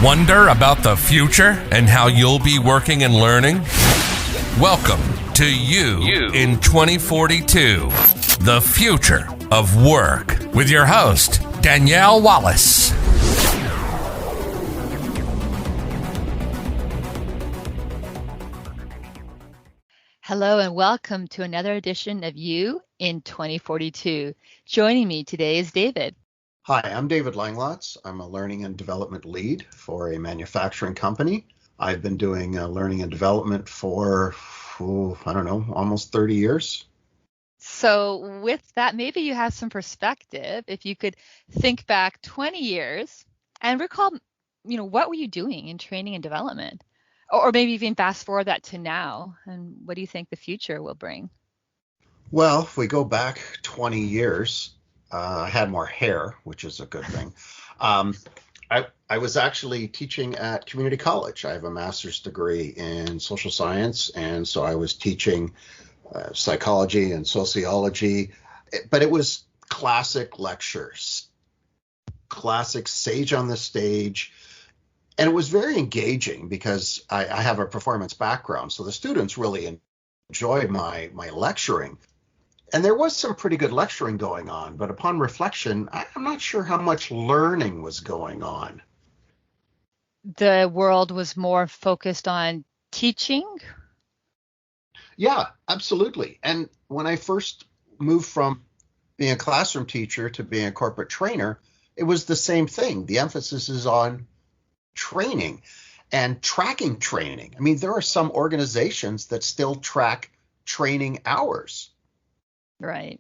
Wonder about the future and how you'll be working and learning? Welcome to You in 2042, the future of work, with your host, Danielle Wallace. Hello and welcome to another edition of You in 2042. Joining me today is David. Hi, I'm David Langoltz. I'm a learning and development lead for a manufacturing company. I've been doing learning and development for, almost 30 years. So with that, maybe you have some perspective. If you could think back 20 years and recall, what were you doing in training and development? Or maybe even fast forward that to now. And what do you think the future will bring? Well, if we go back 20 years, I had more hair, which is a good thing. I was actually teaching at community college. I have a master's degree in social science, and so I was teaching psychology and sociology, but it was classic lectures, classic sage on the stage. And it was very engaging because I have a performance background, so the students really enjoyed my lecturing. And there was some pretty good lecturing going on, but upon reflection, I'm not sure how much learning was going on. The world was more focused on teaching? Yeah, absolutely. And when I first moved from being a classroom teacher to being a corporate trainer, it was the same thing. The emphasis is on training and tracking training. I mean, there are some organizations that still track training hours. Right.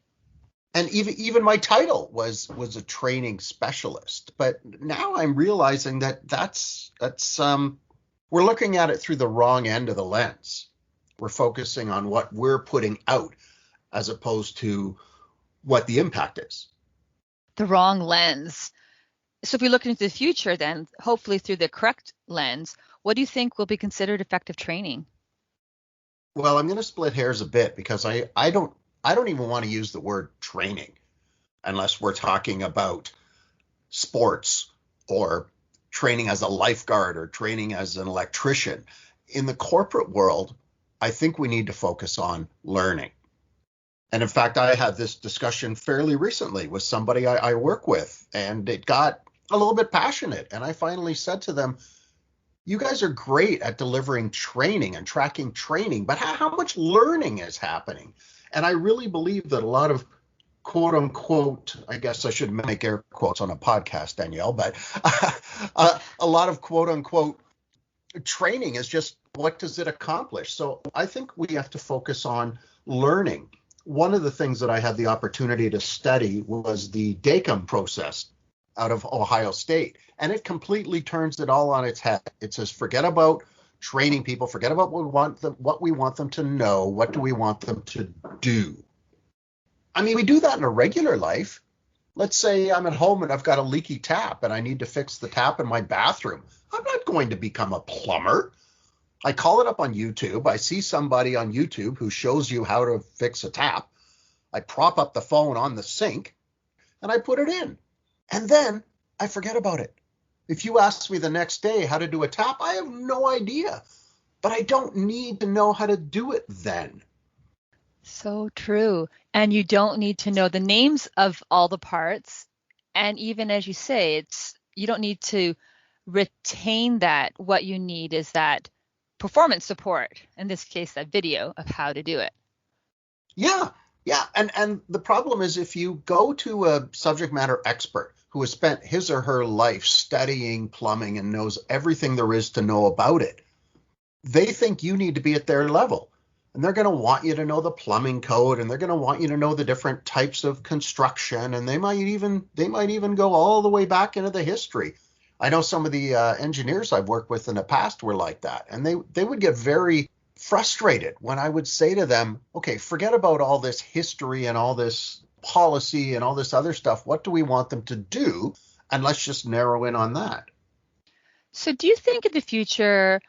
And even my title was a training specialist. But now I'm realizing that that's we're looking at it through the wrong end of the lens. We're focusing on what we're putting out as opposed to what the impact is. The wrong lens. So if we look into the future, then hopefully through the correct lens, what do you think will be considered effective training? Well, I'm going to split hairs a bit because I don't even want to use the word training unless we're talking about sports or training as a lifeguard or training as an electrician. In the corporate world, I think we need to focus on learning. And in fact, I had this discussion fairly recently with somebody I work with, and it got a little bit passionate. And I finally said to them, you guys are great at delivering training and tracking training, but how much learning is happening? And I really believe that a lot of quote unquote, I guess I should make air quotes on a podcast, Danielle, but a lot of quote unquote training is just, what does it accomplish? So I think we have to focus on learning. One of the things that I had the opportunity to study was the DACUM process out of Ohio State. And it completely turns it all on its head. It says, forget about training people, forget about what we want them to know, what do we want them to do? I mean, we do that in a regular life. Let's say I'm at home and I've got a leaky tap and I need to fix the tap in my bathroom. I'm not going to become a plumber. I call it up on YouTube. I see somebody on YouTube who shows you how to fix a tap. I prop up the phone on the sink and I put it in. And then I forget about it. If you ask me the next day how to do a tap, I have no idea. But I don't need to know how to do it then. So true. And you don't need to know the names of all the parts. And even as you say, you don't need to retain that. What you need is that performance support, in this case, that video of how to do it. Yeah. And the problem is if you go to a subject matter expert who has spent his or her life studying plumbing and knows everything there is to know about it, they think you need to be at their level. And they're going to want you to know the plumbing code, and they're going to want you to know the different types of construction, and they might even go all the way back into the history. I know some of the engineers I've worked with in the past were like that, and they would get very frustrated when I would say to them, okay, forget about all this history and all this policy and all this other stuff. What do we want them to do? And let's just narrow in on that. So do you think in the future,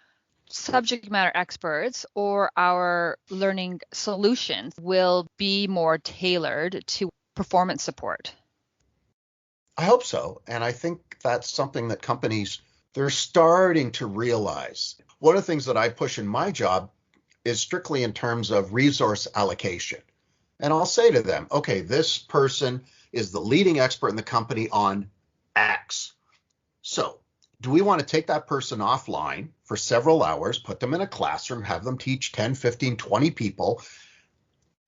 subject matter experts or our learning solutions will be more tailored to performance support? I hope so. And I think that's something that companies They're starting to realize. One of the things that I push in my job is strictly in terms of resource allocation. And I'll say to them, okay, this person is the leading expert in the company on X. So do we want to take that person offline for several hours, put them in a classroom, have them teach 10, 15, 20 people,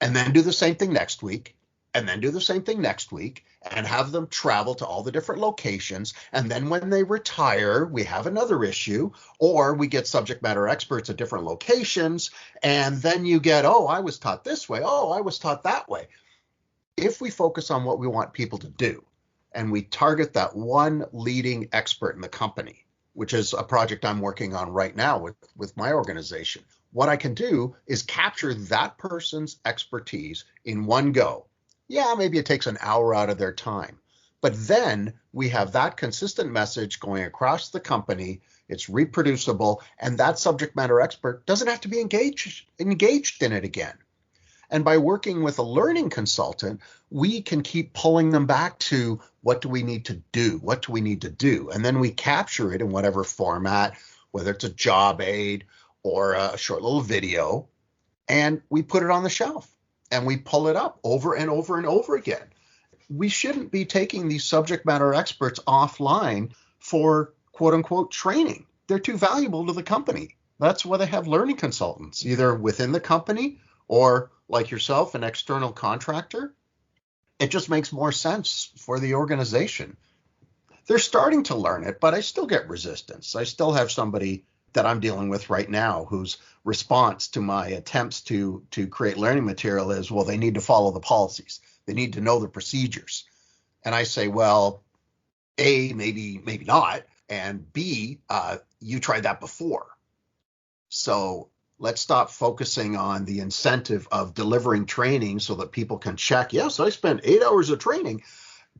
and then do the same thing next week, and then do the same thing next week, and have them travel to all the different locations. And then when they retire, we have another issue, or we get subject matter experts at different locations. And then you get, oh, I was taught this way. Oh, I was taught that way. If we focus on what we want people to do, and we target that one leading expert in the company, which is a project I'm working on right now with my organization, what I can do is capture that person's expertise in one go. Yeah, maybe it takes an hour out of their time, but then we have that consistent message going across the company. It's reproducible, and that subject matter expert doesn't have to be engaged in it again. And by working with a learning consultant, we can keep pulling them back to what do we need to do? What do we need to do? And then we capture it in whatever format, whether it's a job aid or a short little video, and we put it on the shelf and we pull it up over and over and over again. We shouldn't be taking these subject matter experts offline for quote unquote training. They're too valuable to the company. That's why they have learning consultants, either within the company or like yourself, an external contractor. It just makes more sense for the organization. They're starting to learn it, but I still get resistance. I still have somebody that I'm dealing with right now whose response to my attempts to create learning material is, well, they need to follow the policies. They need to know the procedures. And I say, well, A, maybe not, and B, you tried that before. So let's stop focusing on the incentive of delivering training so that people can check, yes, I spent 8 hours of training,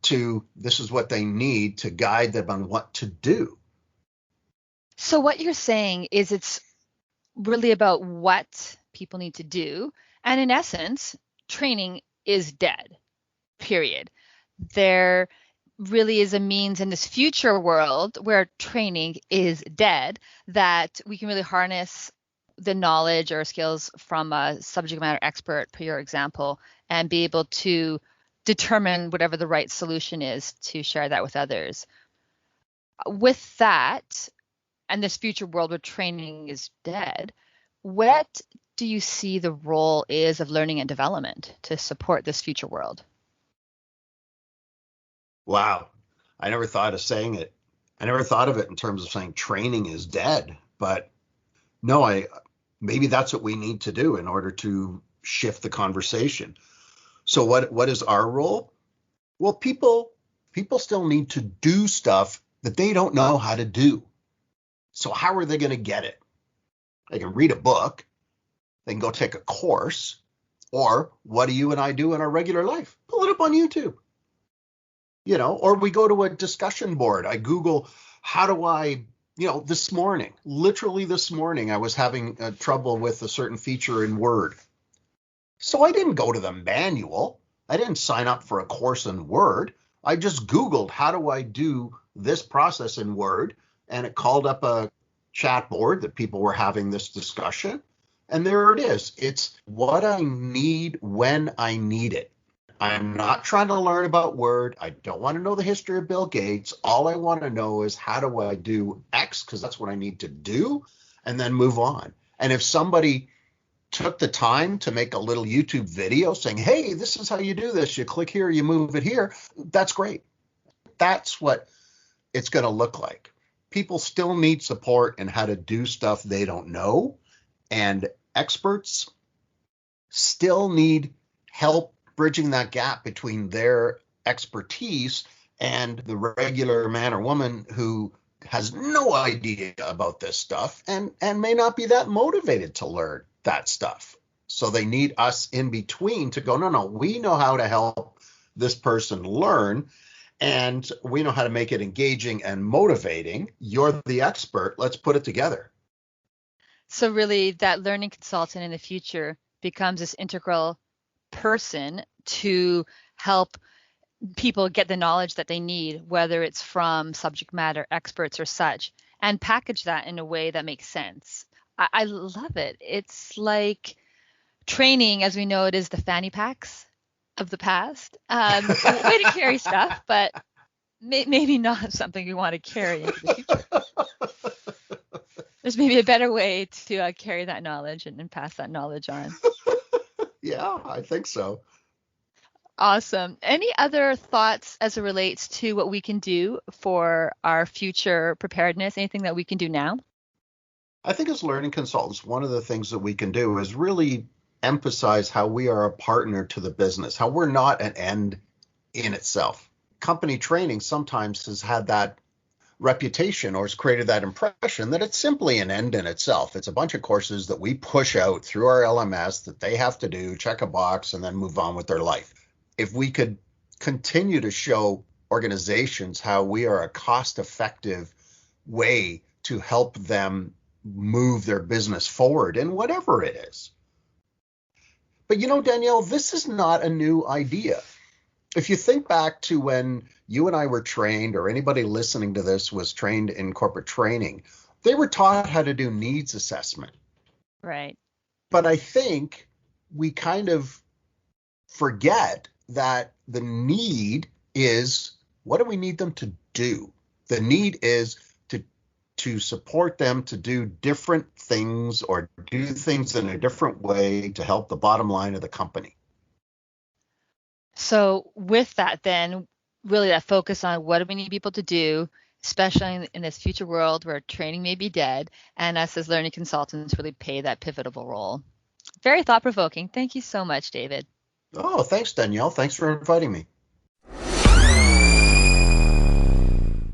to this is what they need to guide them on what to do. So what you're saying is it's really about what people need to do. And in essence, training is dead, period. There really is a means in this future world where training is dead that we can really harness the knowledge or skills from a subject matter expert, per your example, and be able to determine whatever the right solution is to share that with others. With that, and this future world where training is dead, what do you see the role is of learning and development to support this future world? Wow. I never thought of saying it. I never thought of it in terms of saying training is dead, but no, maybe that's what we need to do in order to shift the conversation. So what is our role? Well, people still need to do stuff that they don't know how to do. So how are they going to get it? They can read a book, they can go take a course, or what do you and I do in our regular life? Pull it up on YouTube. Or we go to a discussion board. I Google, how do I, literally this morning, I was having trouble with a certain feature in Word. So I didn't go to the manual. I didn't sign up for a course in Word. I just Googled, how do I do this process in Word? And it called up a chat board that people were having this discussion. And there it is. It's what I need when I need it. I'm not trying to learn about Word. I don't want to know the history of Bill Gates. All I want to know is how do I do X, because that's what I need to do, and then move on. And if somebody took the time to make a little YouTube video saying, hey, this is how you do this. You click here, you move it here. That's great. That's what it's going to look like. People still need support in how to do stuff they don't know. And experts still need help bridging that gap between their expertise and the regular man or woman who has no idea about this stuff and may not be that motivated to learn that stuff. So they need us in between to go, no, we know how to help this person learn, and we know how to make it engaging and motivating. You're the expert. Let's put it together. So really that learning consultant in the future becomes this integral person to help people get the knowledge that they need, whether it's from subject matter experts or such, and package that in a way that makes sense. I love it. It's like training, as we know it, is the fanny packs of the past. Way to carry stuff, but maybe not something we want to carry into the future. There's maybe a better way to carry that knowledge and pass that knowledge on. Yeah, I think so. Awesome. Any other thoughts as it relates to what we can do for our future preparedness? Anything that we can do now? I think as learning consultants, one of the things that we can do is really emphasize how we are a partner to the business, how we're not an end in itself. Company training sometimes has had that reputation or has created that impression that it's simply an end in itself. It's a bunch of courses that we push out through our LMS that they have to do, check a box, and then move on with their life. If we could continue to show organizations how we are a cost-effective way to help them move their business forward in whatever it is. But Danielle, this is not a new idea. If you think back to when you and I were trained, or anybody listening to this was trained in corporate training, they were taught how to do needs assessment. Right. But I think we kind of forget that the need is, what do we need them to do? The need is to support them to do different things or do things in a different way to help the bottom line of the company. So with that, then really that focus on what do we need people to do, especially in this future world where training may be dead, and us as learning consultants really play that pivotal role. Very thought-provoking. Thank you so much, David. Oh, thanks, Danielle. Thanks for inviting me.